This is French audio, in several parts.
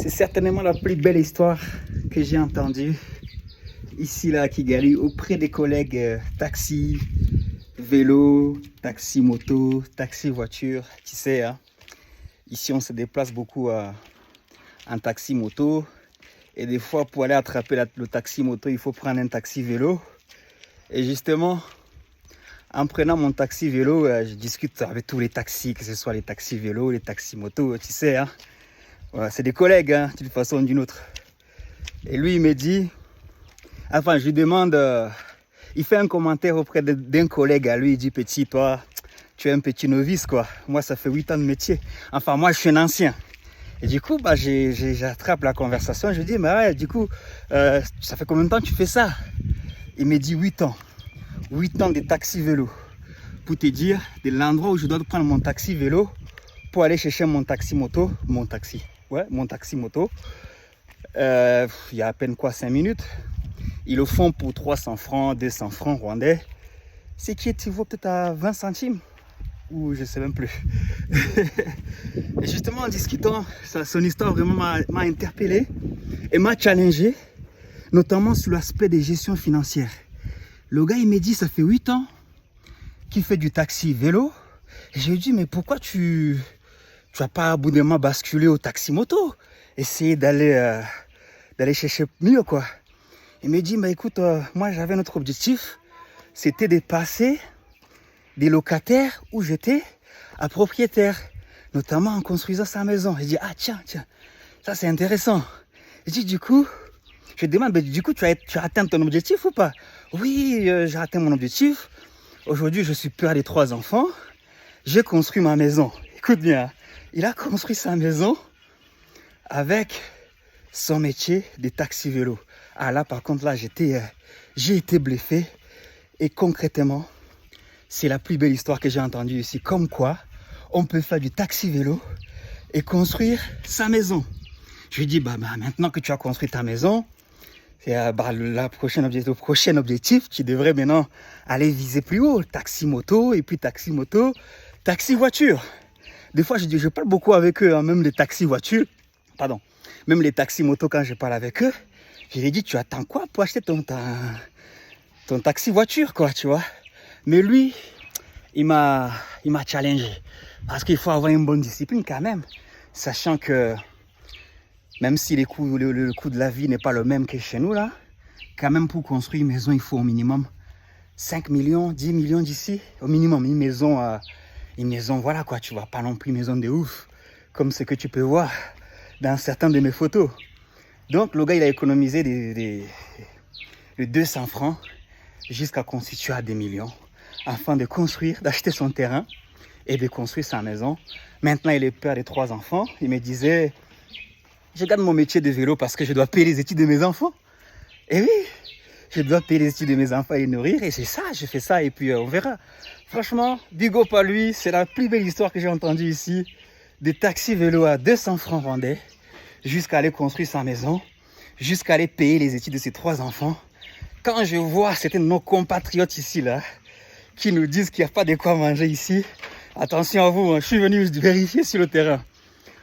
C'est certainement la plus belle histoire que j'ai entendue ici là à Kigali auprès des collègues taxi, vélo, taxi moto, taxi voiture. Tu sais, hein, ici on se déplace beaucoup en taxi moto et des fois pour aller attraper le taxi moto il faut prendre un taxi vélo. Et justement, en prenant mon taxi vélo, je discute avec tous les taxis, que ce soit les taxis vélos, les taxis moto, tu sais, hein. Voilà, c'est des collègues, hein, d'une façon ou d'une autre. Et lui, il me dit, enfin, je lui demande, il fait un commentaire auprès d'un collègue à lui, il dit, petit, toi, tu es un petit novice, quoi. Moi, ça fait 8 ans de métier. Enfin, moi, je suis un ancien. Et du coup, bah, j'attrape la conversation, je lui dis, mais ouais, du coup, ça fait combien de temps que tu fais ça? Il me dit 8 ans. 8 ans de taxi vélo. Pour te dire, de l'endroit où je dois prendre mon taxi vélo pour aller chercher mon taxi moto, mon taxi moto, il y a à peine quoi 5 minutes. Ils le font pour 300 francs, 200 francs rwandais. C'est qui équivaut peut-être à 20 centimes ou je sais même plus. Et justement en discutant, son histoire vraiment m'a interpellé et m'a challengé, notamment sur l'aspect des gestions financières. Le gars il m'a dit ça fait 8 ans qu'il fait du taxi vélo. Et je lui ai dit mais pourquoi tu vas pas à bout d'un moment basculer au taxi moto, essayer d'aller chercher mieux quoi. Il m'a dit, bah écoute, moi j'avais notre objectif, c'était de passer des locataires où j'étais à propriétaire, notamment en construisant sa maison. Il dit, ah tiens, ça c'est intéressant. Je dis, du coup, je demande, bah, du coup, tu as atteint ton objectif ou pas? Oui, j'ai atteint mon objectif. Aujourd'hui, je suis père des 3 enfants. J'ai construit ma maison. Écoute bien, il a construit sa maison avec son métier de taxi vélo. Ah là par contre là j'ai été bluffé et concrètement c'est la plus belle histoire que j'ai entendue ici, comme quoi on peut faire du taxi vélo et construire sa maison. Je lui dis bah maintenant que tu as construit ta maison, c'est le prochain objectif, tu devrais maintenant aller viser plus haut, taxi moto et puis taxi moto, taxi voiture. Des fois je parle beaucoup avec eux, hein, même les taxis voitures, pardon. Même les taxis moto, quand je parle avec eux, je lui ai dit, tu attends quoi pour acheter ton taxi voiture, quoi, tu vois. Mais lui, il m'a challengé. Parce qu'il faut avoir une bonne discipline quand même. Sachant que même si le coût de la vie n'est pas le même que chez nous, là, quand même pour construire une maison, il faut au minimum 5 millions, 10 millions d'ici. Au minimum, une maison, voilà quoi, tu vois, pas non plus une maison de ouf, comme ce que tu peux voir dans certaines de mes photos. Donc le gars il a économisé de 200 francs jusqu'à constituer à des millions afin de construire, d'acheter son terrain et de construire sa maison. Maintenant il est père de 3 enfants. Il me disait, je garde mon métier de vélo parce que je dois payer les études de mes enfants. Et oui, je dois payer les études de mes enfants et les nourrir. Et c'est ça, je fais ça et puis on verra. Franchement, big up à lui, c'est la plus belle histoire que j'ai entendue ici. Des taxis vélo à 200 francs rwandais, jusqu'à aller construire sa maison, jusqu'à aller payer les études de ses 3 enfants. Quand je vois certains de nos compatriotes ici, là, qui nous disent qu'il n'y a pas de quoi manger ici, attention à vous, hein, je suis venu vérifier sur le terrain.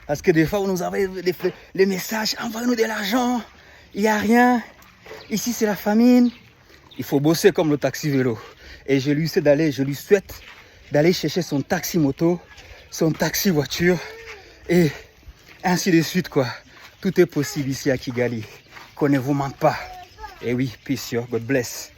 Parce que des fois, vous nous envoyez les messages, envoyez-nous de l'argent, il n'y a rien, ici c'est la famine. Il faut bosser comme le taxi vélo. Et je lui souhaite d'aller chercher son taxi moto, son taxi voiture, et ainsi de suite quoi. Tout est possible ici à Kigali. Qu'on ne vous manque pas. Et oui, peace, God bless.